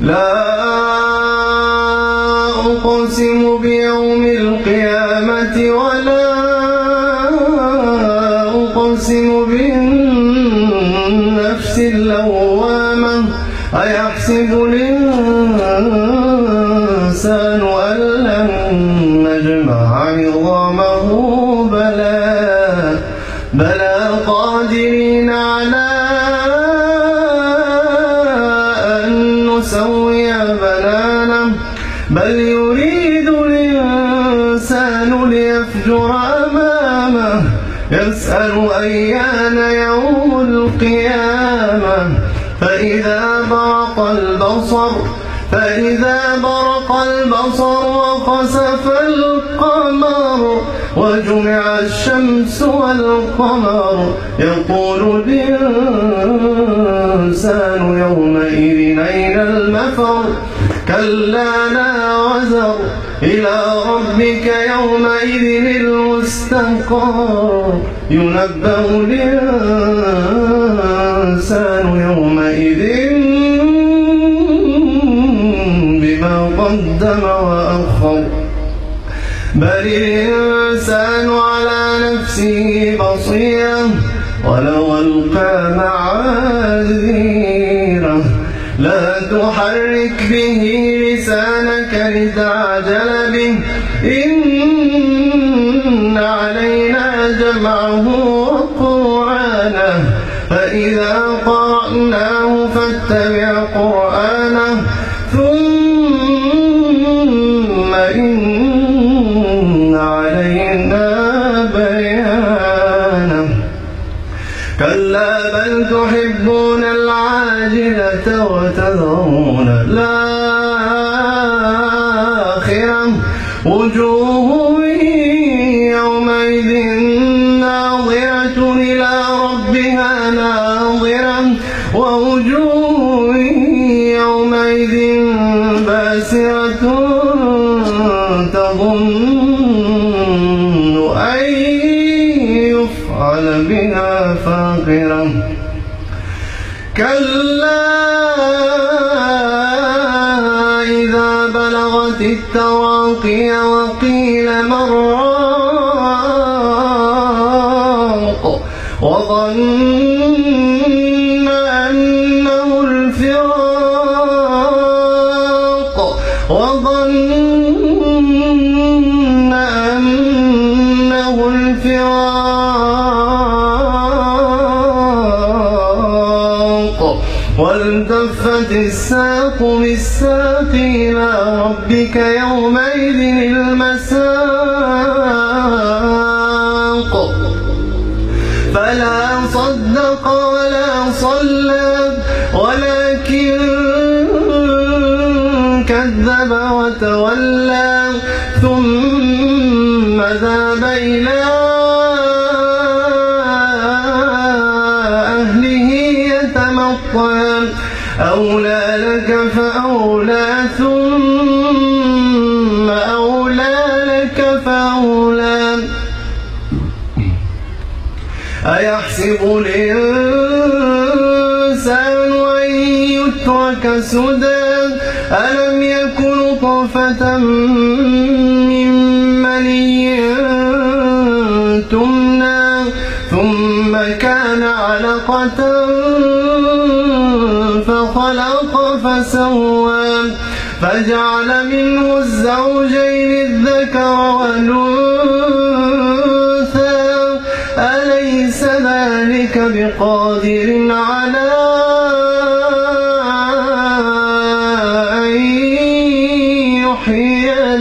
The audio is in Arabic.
لا أقسم بيوم القيامة ولا أقسم بالنفس اللوامة أيحسب الإنسان أن لن نجمع عظامه بلى قادرين على أن نسوي بنانه بل يريد الإنسان ليفجر أمامه يسأل أيان يوم القيامة فإذا برق البصر وخسف القمر وجمع الشمس والقمر يقول الإنسان يومئذ أين المفر كلا لا وزر إلى ربك يومئذ المستقر ينبأ الإنسان يومئذ بما قدم وأخر بل الإنسان على نفسه بصيرة ولو ألقى معاذيره لا تحرك به لسانك لتعجل به إن علينا جمعه وقرآنه فإذا قرأناه فاتبع قرآنه ثم إن علينا بيانه كلا بل تحبون العاجلة وتذرون الآخرة وجوه يومئذ ناظرة إلى ربها ناظرة ووجوه يومئذ باسرة تظن أن يفعل بها فاقرة كلا إذا بلغت التراقي وقيل من راق وظن أنه الفراق والتفت الساق بالساق إلى ربك يومئذ المساق فلا صدق ولا صلى ولكن كذب وتولى ثم ذهب إلى أهله يتمطى أولى لك فأولى ثم أولى لك فأولى أيحسب الإنسان أن يترك سدى ألم يكن طرفة من مني تمنى ثم كان علقة فخلق فسوى فجعل منه الزوجين الذكر والأنثى أليس ذلك بقادر على أن يحيي